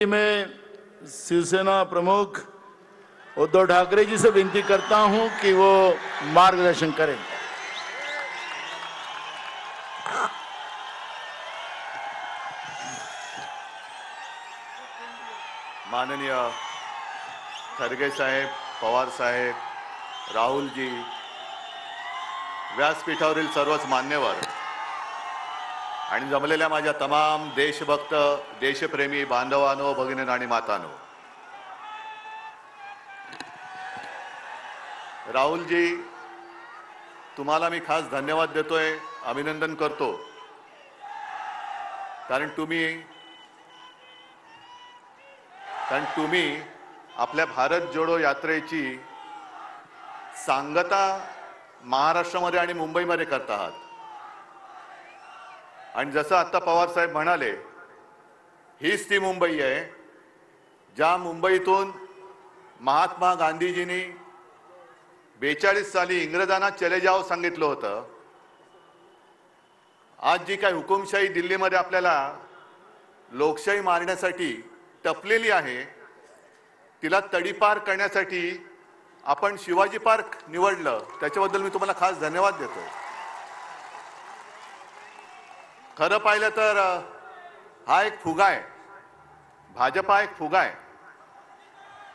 मैं शिवसेना प्रमुख उद्धव ठाकरे जी से विनती करता हूं कि वो मार्गदर्शन करें। माननीय खरगे साहेब, पवार साहेब, राहुल जी, व्यासपीठावरील सर्वच मान्यवर आणि जमलेल्या माझ्या तमाम देशभक्त देशप्रेमी बांधवांनो, भगिनींनो आणि मातांनो, राहुल जी, तुम्हाला मी खास धन्यवाद देतोय, अभिनंदन करतो, कारण तुम्ही आपल्या भारत जोडो यात्रेची सांगता महाराष्ट्रामध्ये आणि मुंबईमध्ये करत आहात। आणि जसं आता पवार साहेब म्हणाले, हीच ती मुंबई आहे ज्या मुंबईतून महात्मा गांधीजींनी 42 साली इंग्रजांना चले जाओ सांगितलं होतं। आज जी काही हुकुमशाही दिल्लीमध्ये आपल्याला लोकशाही मारण्यासाठी टपलेली आहे, तिला तडीपार करण्यासाठी आपण शिवाजी पार्क निवडलं, त्याच्याबद्दल मी तुम्हाला खास धन्यवाद देतो। खरं पाहिलं तर हा एक फुगा आहे, भाजपा एक फुगा आहे।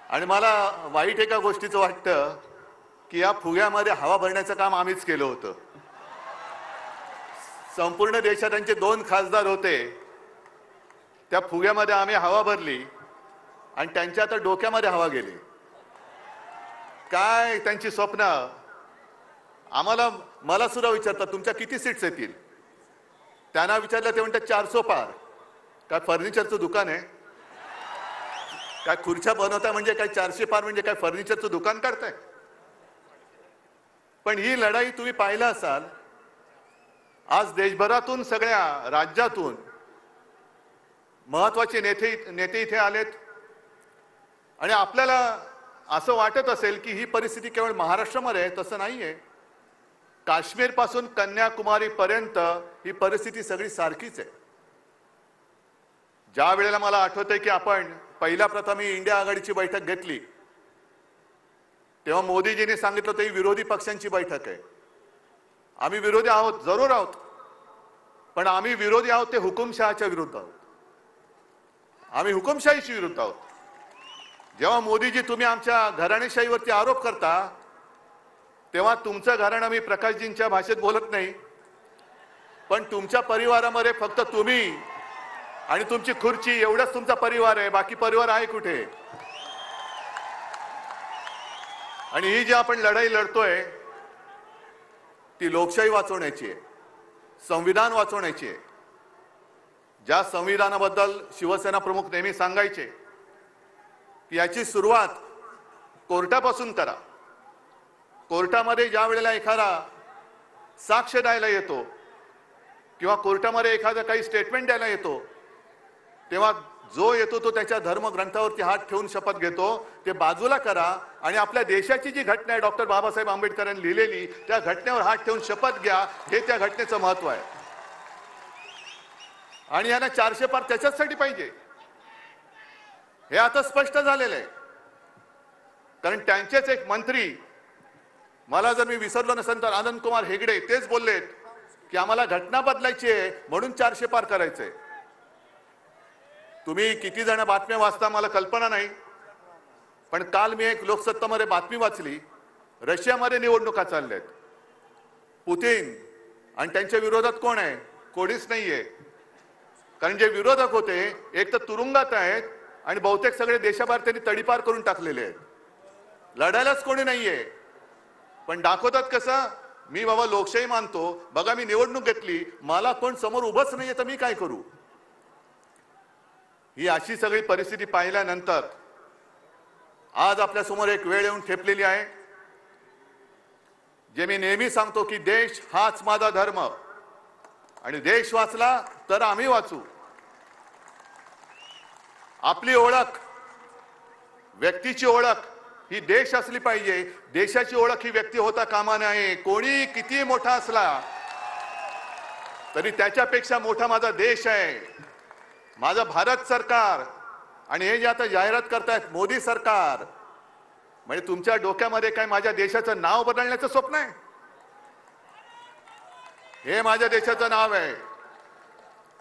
आणि मला वाईट एका गोष्टीचं वाटतं की या फुग्यामध्ये हवा भरण्याचं काम आम्हीच केलं होतं। संपूर्ण देशात त्यांचे 2 खासदार होते, त्या फुग्यामध्ये आम्ही हवा भरली आणि त्यांच्या आता डोक्यामध्ये हवा गेली। काय त्यांची स्वप्न मला सुद्धा विचारतात, तुमच्या किती सीट्स येतील? त्यांना विचारलं, ते म्हणतात 400 पार। काय फर्निचरचं दुकान आहे? काय खुर्च्या बनवताय म्हणजे काय 400 पार म्हणजे काय फर्निचरचं दुकान करताय? पण ही लढाई तुम्ही पाहिला असाल, आज देशभरातून सगळ्या राज्यातून महत्त्वाचे नेते इथे आलेत। आणि आपल्याला असं वाटत असेल की ही परिस्थिती केवळ महाराष्ट्रामध्ये आहे, तसं नाहीये। काश्मीर पासून कन्याकुमारी पर्यंत ही परिस्थिती सगळी सारखीच आहे। ज्या वेळेला मला आठवतंय की आपण पहिल्या प्रथम इंडिया आघाडीची बैठक घेतली, तेव्हा मोदीजींनी सांगितलं होतं ही विरोधी पक्षांची बैठक आहे। आम्ही विरोधी आहोत, जरूर आहोत, पण आम्ही विरोधी आहोत ते हुकुमशहाच्या विरुद्ध आहोत। आम्ही हुकुमशाहीच्या विरुद्ध आहोत। जेव्हा मोदीजी तुम्ही आमच्या घराणेशाहीवरती आरोप करता, तेव्हा तुमचं घराणं मी प्रकाशजींच्या भाषेत बोलत नाही, पण तुमच्या परिवारामध्ये फक्त तुम्ही आणि तुमची खुर्ची एवढंच तुमचा परिवार आहे, बाकी परिवार आहे कुठे? आणि ही जी आपण लढाई लढतोय ती लोकशाही वाचवण्याची आहे, संविधान वाचवण्याची आहे। ज्या संविधानाबद्दल शिवसेना प्रमुख नेहमी सांगायचे की याची सुरुवात कोर्टापासून करा। कोर्टामध्ये ज्या वेळेला एखादा साक्ष द्यायला येतो किंवा कोर्टामध्ये एखादा काही स्टेटमेंट द्यायला येतो, तेव्हा जो येतो तो त्याच्या धर्मग्रंथावरती हात ठेवून शपथ घेतो, ते बाजूला करा आणि आपल्या देशाची जी घटना आहे डॉक्टर बाबासाहेब आंबेडकरांनी लिहिलेली, त्या घटनेवर हात ठेवून शपथ घ्या, हे त्या घटनेचं महत्त्व आहे। आणि यांना 400 पार त्याच्यासाठी पाहिजे, हे आता स्पष्ट झालेलं आहे। कारण त्यांचेच एक मंत्री, मला जर मी विसरलो नसेल तर आनंद कुमार हेगडे, तेच बोललेत की आम्हाला घटना बदलायची आहे म्हणून 400 पार करायचंय। तुम्ही किती जण बातम्या वाचता मला कल्पना नाही, पण काल मी एक लोकसत्तामध्ये बातमी वाचली, रशियामध्ये निवडणुका चालल्यात। पुतिन आणि त्यांच्या विरोधात कोण आहे? कोणीच नाहीये। कारण जे विरोधक होते एक तर तुरुंगात आहेत आणि बहुतेक सगळे देशाबाहेर त्यांनी तडीपार करून टाकलेले आहेत। लढायलाच कोणी नाहीये, पण दाखवतात कसं, मी बाबा लोकशाही मानतो, बघा मी निवडणूक घेतली, मला कोण समोर उभंच नाहीये तर मी काय करू? ही अशी सगळी परिस्थिती पाहिल्यानंतर आज आपल्या समोर एक वेळ येऊन ठेपलेली आहे, जे मी नेहमी सांगतो की देश हाच माझा धर्म, आणि देश वाचला तर आम्ही वाचू। आपली ओळख, व्यक्तीची ओळख ही देश असली पाहिजे। देशाची ओळख ही व्यक्ती होता कामा नये। कोणी किती मोठा असला तरी त्याच्यापेक्षा मोठा माझा देश आहे, माझं भारत सरकार, आणि हे जे आता जाहिरात करतायत मोदी सरकार, म्हणजे तुमच्या डोक्यामध्ये काय माझ्या देशाचं नाव बदलण्याचं स्वप्न आहे? हे माझ्या देशाचं नाव आहे.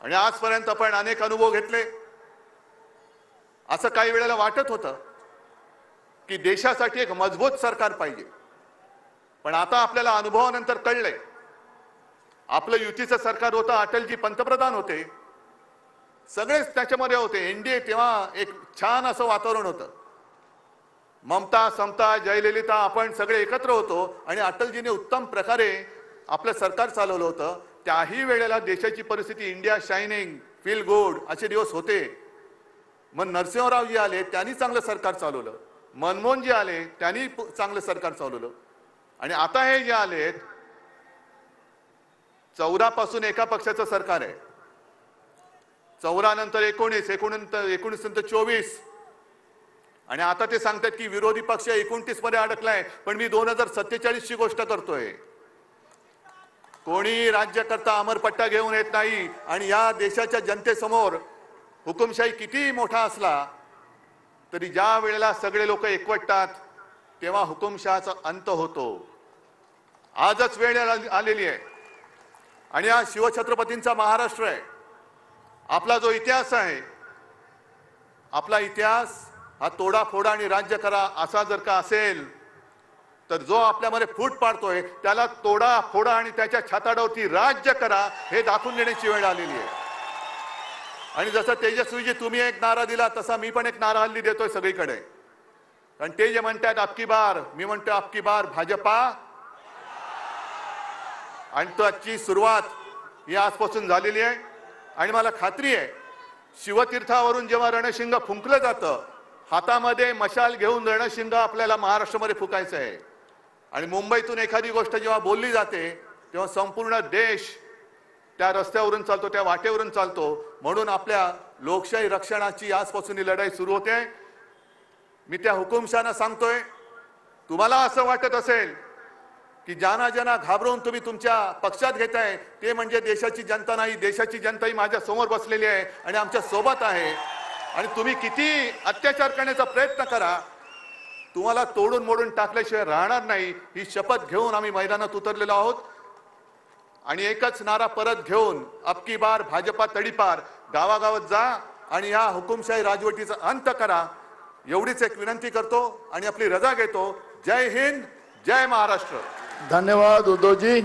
आणि आजपर्यंत आपण अनेक अनुभव घेतले. असं काही वेळेला वाटत होतं की देशासाठी एक मजबूत सरकार पाहिजे, पण आता आपल्याला अनुभवानंतर कळलंय आपलं युतीचं सरकार होतं, अटलजी पंतप्रधान होते, सगळेच त्याच्यामध्ये होते. एनडीए तेव्हा एक छान असं वातावरण होतं. ममता, समता, जयललिता आपण सगळे एकत्र होतो आणि अटलजीने उत्तम प्रकारे आपलं सरकार चालवलं होतं. त्याही वेळेला देशाची परिस्थिती इंडिया शायनिंग, फील गुड असे दिवस होते. मग नरसिंहरावजी आले, त्यांनी चांगलं सरकार चालवलं. मनमोहनजी आले, त्यांनी चांगलं सरकार चालवलं. आणि आता हे जे आलेत 14 पासून एका पक्षाचं सरकार आहे, 14 नंतर 19, 19 नंतर 24, आणि आता ते सांगतात की विरोधी पक्ष 29 मध्ये अडकलाय. पण मी 2047 ची गोष्ट करतोय. कोणी राज्यकर्ता अमरपट्टा घेऊन येत नाही. आणि या देशाच्या जनतेसमोर हुकुमशाही किती मोठा असला तरी ज्या वेळेला सगळे लोक एकवटतात तेव्हा हुकुमशहाचा अंत होतो. आजच वेळ आलेली आहे. आणि हा शिवछत्रपतींचा महाराष्ट्र आहे. आपला जो इतिहास आहे, आपला इतिहास हा तोडाफोडा आणि राज्य करा असा जर का असेल तर जो आपल्यामध्ये फूट पाडतोय त्याला तोडा फोडा आणि त्याच्या छाताडावरती राज्य करा हे दाखवून देण्याची वेळ आलेली आहे. आणि जसं तेजस्वीजी तुम्ही एक नारा दिला तसा मी पण एक नारा हल्ली देतोय सगळीकडे. कारण ते जे म्हणतात अबकी बार, मी म्हणतो अबकी बार भाजपा. आणि त्याची सुरुवात ही आजपासून झालेली आहे. आणि मला खात्री आहे शिवतीर्थावरून जेव्हा रणशिंग फुंकलं जातं, हातामध्ये मशाल घेऊन रणशिंग आपल्याला महाराष्ट्रामध्ये फुकायचं आहे. आणि मुंबईतून एखादी गोष्ट जेव्हा बोलली जाते तेव्हा संपूर्ण देश त्या रस्त्यावरून चालतो, त्या वाटेवरून चालतो. म्हणून आपल्या लोकशाही रक्षणाची आजपासून ही लढाई सुरू होते. मी त्या हुकुमशहांना सांगतोय, तुम्हाला असं वाटत असेल की ज्यांना ज्यांना घाबरवून तुम्ही तुमच्या पक्षात घेताय ते म्हणजे देशाची जनता नाही. देशाची जनता ही माझ्या समोर बसलेली आहे आणि आमच्या सोबत आहे. आणि तुम्ही किती अत्याचार करण्याचा प्रयत्न करा, तुम्हाला तोडून मोडून टाकल्याशिवाय राहणार नाही. ही शपथ घेऊन आम्ही मैदानात उतरलेलो आहोत. आणि एकच नारा परत घेऊन अबकी बार भाजपा तडीपार, गावागावात जा आणि या हुकुमशाही राजवटीचा अंत करा एवढीच एक विनंती करतो आणि आपली रजा घेतो. जय हिंद, जय महाराष्ट्र. धन्यवाद उद्धवजी.